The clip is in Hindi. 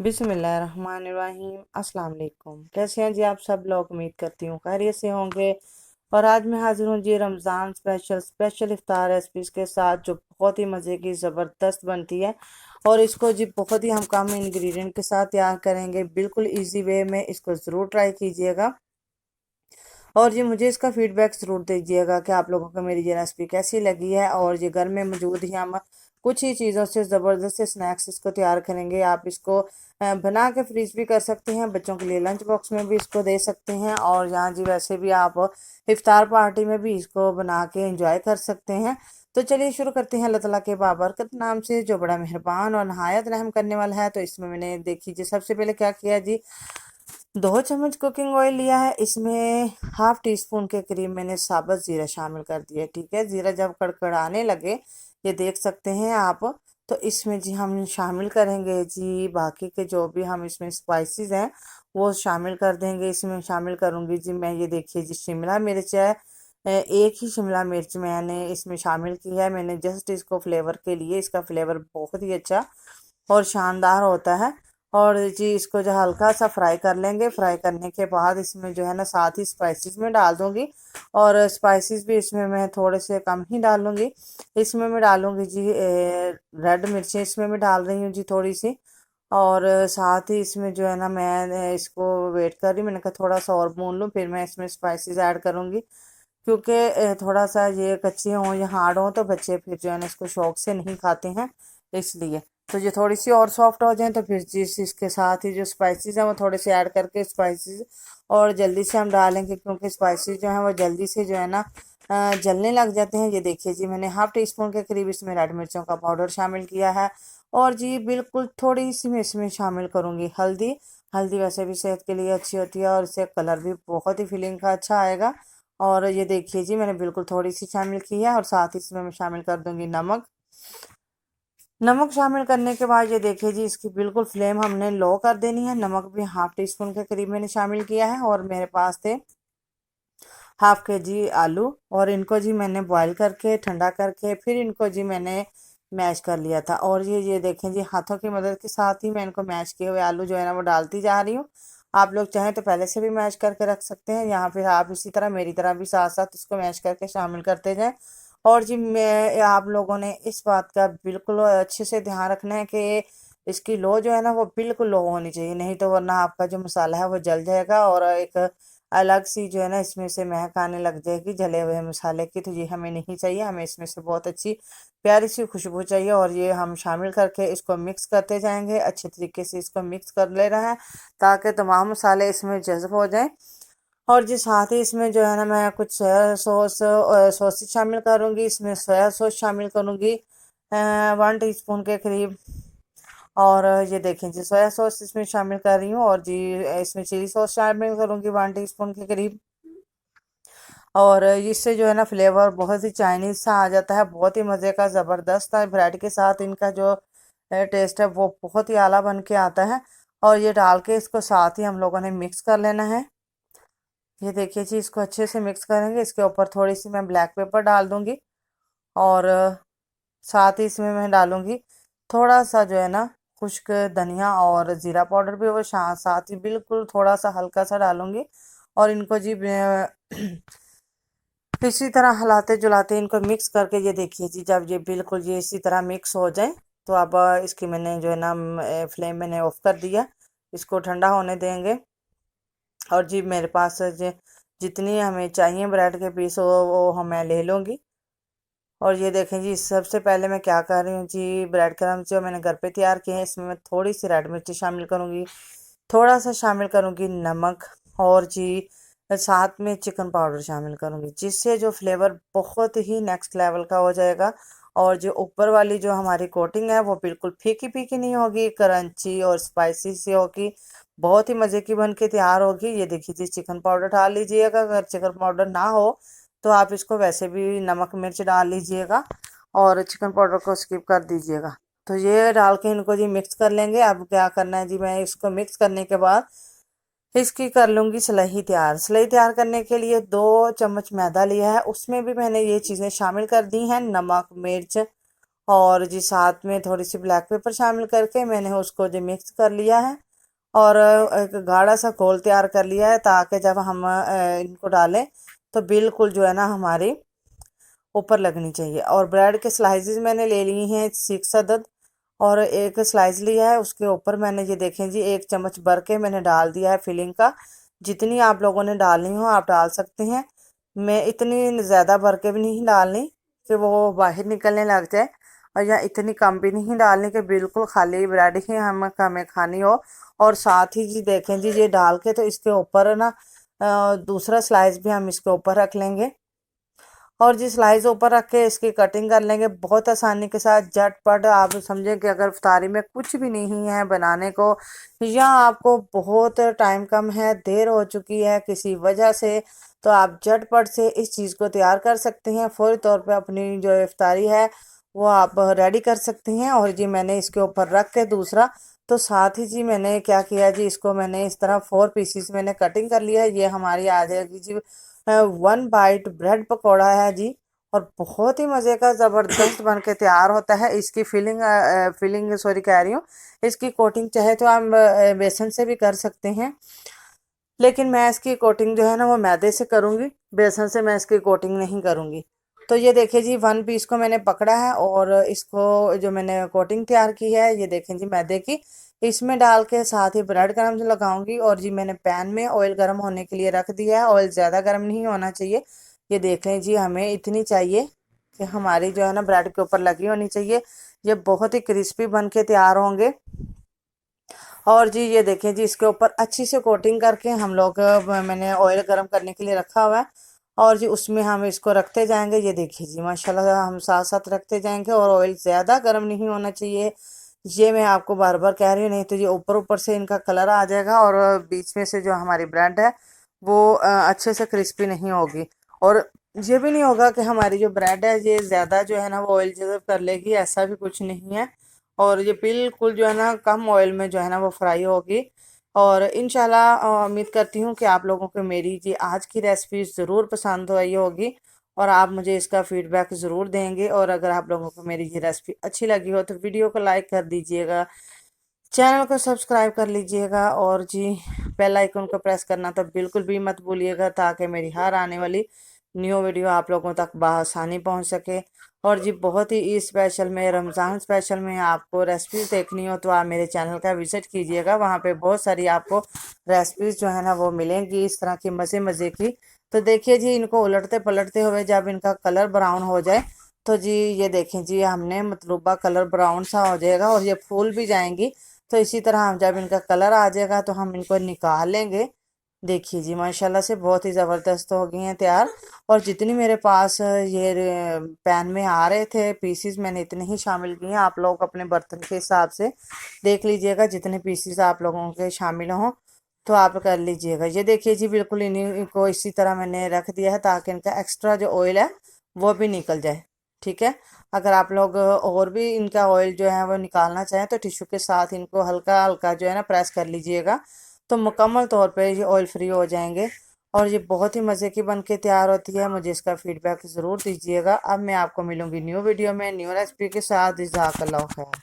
बिस्मिल्लाहिर्रहमानिर्रहीम। अस्सलाम वालेकुम। कैसे हैं जी आप सब लोग? उम्मीद करती हूँ खैरियत से होंगे। और आज मैं हाजिर हूँ जी रमज़ान स्पेशल इफ्तार रेसिपीज के साथ, जो बहुत ही मज़े की ज़बरदस्त बनती है। और इसको जी बहुत ही हम कम इंग्रेडिएंट के साथ तैयार करेंगे, बिल्कुल इजी वे में। इसको ज़रूर ट्राई कीजिएगा और जी मुझे इसका फीडबैक ज़रूर दीजिएगा कि आप लोगों को मेरी ये रेसिपी कैसी लगी है। और ये घर में मौजूद ही हम कुछ ही चीज़ों से ज़बरदस्त से स्नैक्स इसको तैयार करेंगे। आप इसको बना के फ्रीज भी कर सकते हैं, बच्चों के लिए लंच बॉक्स में भी इसको दे सकते हैं। और यहाँ जी वैसे भी आप इफ्तार पार्टी में भी इसको बना के इंजॉय कर सकते हैं। तो चलिए शुरू करते हैं। अल्लाह ताला के बाबरकत नाम से, जो बड़ा मेहरबान और नहायत रहम करने वाला है। तो इसमें मैंने देखी जी सबसे पहले क्या किया जी, 2 चम्मच कुकिंग ऑयल लिया है। इसमें हाफ टी स्पून के करीब मैंने साबुत ज़ीरा शामिल कर दिया। ठीक है, ज़ीरा जब कड़कड़ाने लगे, ये देख सकते हैं आप, तो इसमें जी हम शामिल करेंगे जी बाकी के जो भी हम इसमें स्पाइसेस हैं वो शामिल कर देंगे। इसमें शामिल करूँगी जी मैं, ये देखिए जी, शिमला मिर्च है। एक ही शिमला मिर्च मैंने इसमें शामिल की है। मैंने जस्ट इसको फ्लेवर के लिए, इसका फ्लेवर बहुत ही अच्छा और शानदार होता है। और जी इसको जो हल्का सा फ्राई कर लेंगे। फ्राई करने के बाद इसमें जो है ना साथ ही स्पाइसेस में डाल दूंगी। और स्पाइसेस भी इसमें मैं थोड़े से कम ही डालूंगी। इसमें मैं डालूंगी जी रेड मिर्चें इसमें मैं डाल रही हूँ जी थोड़ी सी। और साथ ही इसमें जो है ना मैं इसको वेट कर रही, मैंने कहा थोड़ा सा और भून लूँ, फिर मैं इसमें स्पाइसेस ऐड करूँगी। क्योंकि थोड़ा सा ये कच्चे हों या हार्ड हों तो बच्चे फिर जो है ना इसको शौक से नहीं खाते हैं, इसलिए। तो ये थोड़ी सी और सॉफ्ट हो जाए तो फिर जिस इसके साथ ही जो स्पाइसेस हैं वो थोड़े से ऐड करके स्पाइसेस और जल्दी से हम डालेंगे, क्योंकि स्पाइसेस जो हैं वो जल्दी से जो है ना जलने लग जाते हैं। ये देखिए जी, मैंने हाफ टी स्पून के करीब इसमें रेड मिर्चों का पाउडर शामिल किया है। और जी बिल्कुल थोड़ी सी मैं इसमें शामिल करूँगी हल्दी। हल्दी वैसे भी सेहत के लिए अच्छी होती है और इससे कलर भी बहुत ही फीलिंग का अच्छा आएगा। और ये देखिए जी, मैंने बिल्कुल थोड़ी सी शामिल की है। और साथ ही इसमें मैं शामिल कर दूंगी नमक। नमक शामिल करने के बाद ये देखिए जी, इसकी बिल्कुल फ्लेम हमने लो कर देनी है। नमक भी हाफ टी स्पून के करीब मैंने शामिल किया है। और मेरे पास थे हाफ के जी आलू, और इनको जी मैंने बॉईल करके ठंडा करके फिर इनको जी मैंने मैश कर लिया था। और ये देखें जी, हाथों की मदद के साथ ही मैं इनको मैश किए हुए आलू जो है ना वो डालती जा रही हूँ। आप लोग चाहें तो पहले से भी मैश करके रख सकते हैं, यहाँ फिर आप इसी तरह मेरी तरह भी साथ साथ इसको मैश करके शामिल करते जाएं। और जी मैं, आप लोगों ने इस बात का बिल्कुल अच्छे से ध्यान रखना है कि इसकी लो जो है ना वो बिल्कुल लो होनी चाहिए, नहीं तो वरना आपका जो मसाला है वो जल जाएगा और एक अलग सी जो है ना इसमें से महक आने लग जाएगी जले हुए मसाले की। तो ये हमें नहीं चाहिए, हमें इसमें से बहुत अच्छी प्यारी सी खुशबू चाहिए। और ये हम शामिल करके इसको मिक्स करते जाएंगे, अच्छे तरीके से इसको मिक्स कर ले रहा है ताकि तमाम मसाले इसमें जज्ब हो जाएं। और जी साथ ही इसमें जो है ना मैं कुछ सोया सॉस सॉसेस शामिल करूँगी। इसमें सोया सॉस शामिल करूँगी 1 टीस्पून के करीब। और ये देखें जी, सोया सॉस इसमें शामिल कर रही हूँ। और जी इसमें चिली सॉस शामिल करूँगी 1 टीस्पून के करीब। और इससे जो है ना फ्लेवर बहुत ही चाइनीज सा आ जाता है, बहुत ही मज़े का, ज़बरदस्त है। ब्रेड के साथ इनका जो टेस्ट है वो बहुत ही आला बन के आता है। और ये डाल के इसको साथ ही हम लोगों ने मिक्स कर लेना है। ये देखिए जी, इसको अच्छे से मिक्स करेंगे। इसके ऊपर थोड़ी सी मैं ब्लैक पेपर डाल दूंगी। और साथ ही इसमें मैं डालूंगी थोड़ा सा जो है ना खुश्क धनिया और ज़ीरा पाउडर भी, वो साथ ही बिल्कुल थोड़ा सा हल्का सा डालूंगी। और इनको जी इसी तरह हिलाते जुलाते इनको मिक्स करके, ये देखिए जी, जब ये बिल्कुल ये इसी तरह मिक्स हो जाए तो अब इसकी मैंने जो है ना फ्लेम मैंने ऑफ कर दिया। इसको ठंडा होने देंगे। और जी मेरे पास जितनी हमें चाहिए ब्रेड के पीस वो हम मैं ले लूँगी। और ये देखें जी, सबसे पहले मैं क्या कर रही हूँ जी, ब्रेड क्रम्स जो मैंने घर पे तैयार किए हैं इसमें मैं थोड़ी सी रेड मिर्ची शामिल करूँगी, थोड़ा सा शामिल करूँगी नमक। और जी साथ में चिकन पाउडर शामिल करूँगी, जिससे जो फ्लेवर बहुत ही नेक्स्ट लेवल का हो जाएगा। और जो ऊपर वाली जो हमारी कोटिंग है वो बिल्कुल फीकी फीकी नहीं होगी, क्रंची और स्पाइसी सी होगी, बहुत ही मज़े की बन के तैयार होगी। ये देखिए जी, चिकन पाउडर डाल लीजिएगा, अगर चिकन पाउडर ना हो तो आप इसको वैसे भी नमक मिर्च डाल लीजिएगा और चिकन पाउडर को स्किप कर दीजिएगा। तो ये डाल के इनको जी मिक्स कर लेंगे। अब क्या करना है जी, मैं इसको मिक्स करने के बाद इसकी कर लूँगी सलही तैयार। सलही तैयार करने के लिए 2 चम्मच मैदा लिया है, उसमें भी मैंने ये चीज़ें शामिल कर दी हैं, नमक मिर्च और जी साथ में थोड़ी सी ब्लैक पेपर शामिल करके मैंने उसको जो मिक्स कर लिया है। और एक गाढ़ा सा घोल तैयार कर लिया है, ताकि जब हम इनको डालें तो बिल्कुल जो है ना हमारी ऊपर लगनी चाहिए। और ब्रेड के स्लाइसेस मैंने ले लिए हैं 6 अदद, और एक स्लाइस लिया है, उसके ऊपर मैंने ये देखें जी 1 चम्मच भर के मैंने डाल दिया है फिलिंग का। जितनी आप लोगों ने डालनी हो आप डाल सकते हैं। मैं इतनी ज़्यादा भर के भी नहीं डालनी कि वो बाहर निकलने लग जाए, और या इतनी कम भी नहीं डालनी कि बिल्कुल खाली ब्रेड ही हमें खानी हो। और साथ ही जी देखें जी ये डाल के तो इसके ऊपर ना दूसरा स्लाइस भी हम इसके ऊपर रख लेंगे, और जी स्लाइस ऊपर रख के इसकी कटिंग कर लेंगे बहुत आसानी के साथ, झटपट। आप समझें कि अगर इफ्तारी में कुछ भी नहीं है बनाने को, या आपको बहुत टाइम कम है, देर हो चुकी है किसी वजह से, तो आप झटपट से इस चीज़ को तैयार कर सकते हैं। फौरी तौर पे अपनी जो इफ्तारी है वो आप रेडी कर सकते हैं। और जी मैंने इसके ऊपर रख के दूसरा, तो साथ ही जी मैंने क्या किया जी, इसको मैंने इस तरह 4 पीसीस मैंने कटिंग कर लिया है। ये हमारी आ जाएगी जी 1 बाइट ब्रेड पकौड़ा है जी। और बहुत ही मज़े का ज़बरदस्त बन के तैयार होता है। इसकी फिलिंग सॉरी कह रही हूँ, इसकी कोटिंग चाहे तो हम बेसन से भी कर सकते हैं, लेकिन मैं इसकी कोटिंग जो है ना वो मैदे से करूँगी, बेसन से मैं इसकी कोटिंग नहीं करूँगी। तो ये देखिए जी 1 पीस को मैंने पकड़ा है, और इसको जो मैंने कोटिंग तैयार की है ये देखें जी मैदे की, इसमें डाल के साथ ही ब्रेड क्रम्स लगाऊंगी। और जी मैंने पैन में ऑयल गर्म होने के लिए रख दिया है। ऑयल ज़्यादा गर्म नहीं होना चाहिए, ये देख लें जी हमें इतनी चाहिए कि हमारी जो है ना ब्रेड के ऊपर लगी होनी चाहिए। ये बहुत ही क्रिस्पी बन के तैयार होंगे। और जी ये देखें जी इसके ऊपर अच्छी से कोटिंग करके हम लोग मैंने ऑयल गर्म करने के लिए रखा हुआ है, और जी उसमें हम इसको रखते जाएंगे। ये देखिए जी माशाल्लाह हम साथ साथ रखते जाएंगे, और ऑयल ज़्यादा गर्म नहीं होना चाहिए, ये मैं आपको बार बार कह रही हूँ, नहीं तो ये ऊपर ऊपर से इनका कलर आ जाएगा, और बीच में से जो हमारी ब्रेड है वो अच्छे से क्रिस्पी नहीं होगी। और ये भी नहीं होगा कि हमारी जो ब्रेड है ये ज़्यादा जो है ना वो ऑयल जज़ब कर लेगी, ऐसा भी कुछ नहीं है। और ये बिल्कुल जो है ना कम ऑयल में जो है ना वो फ्राई होगी। और इंशाल्लाह उम्मीद करती हूँ कि आप लोगों को मेरी जी आज की रेसिपी ज़रूर पसंद आई होगी, और आप मुझे इसका फीडबैक ज़रूर देंगे। और अगर आप लोगों को मेरी ये रेसिपी अच्छी लगी हो तो वीडियो को लाइक कर दीजिएगा, चैनल को सब्सक्राइब कर लीजिएगा, और जी बेल आइकन को प्रेस करना तो बिल्कुल भी मत भूलिएगा, ताकि मेरी हर आने वाली न्यू वीडियो आप लोगों तक बआसानी पहुंच सके। और जी बहुत ही स्पेशल में रमज़ान स्पेशल में आपको रेसिपीज़ देखनी हो तो आप मेरे चैनल का विज़िट कीजिएगा, वहाँ पे बहुत सारी आपको रेसिपीज़ जो है ना वो मिलेंगी इस तरह की मज़े मज़े की। तो देखिए जी इनको उलटते पलटते हुए जब इनका कलर ब्राउन हो जाए, तो जी ये देखें जी हमने मतलूबा कलर ब्राउन सा हो जाएगा, और ये फूल भी जाएंगी। तो इसी तरह हम जब इनका कलर आ जाएगा तो हम इनको निकाल लेंगे। देखिए जी माशाल्लाह से बहुत ही ज़बरदस्त हो गई हैं तैयार। और जितनी मेरे पास ये पैन में आ रहे थे पीसीस मैंने इतने ही शामिल किए हैं। आप लोग अपने बर्तन के हिसाब से देख लीजिएगा, जितने पीसीस आप लोगों के शामिल हों तो आप कर लीजिएगा। ये देखिए जी बिल्कुल इन्हीं को इसी तरह मैंने रख दिया है, ताकि इनका एक्स्ट्रा जो ऑयल है वो भी निकल जाए। ठीक है, अगर आप लोग और भी इनका ऑयल जो है वो निकालना चाहें तो टिश्यू के साथ इनको हल्का हल्का जो है ना प्रेस कर लीजिएगा, तो मुकम्मल तौर पे ये ऑयल फ्री हो जाएंगे। और ये बहुत ही मज़े की बन के तैयार होती है। मुझे इसका फीडबैक ज़रूर दीजिएगा। अब मैं आपको मिलूंगी न्यू वीडियो में न्यू रेसिपी के साथ। जज़ाकल्लाह खैर।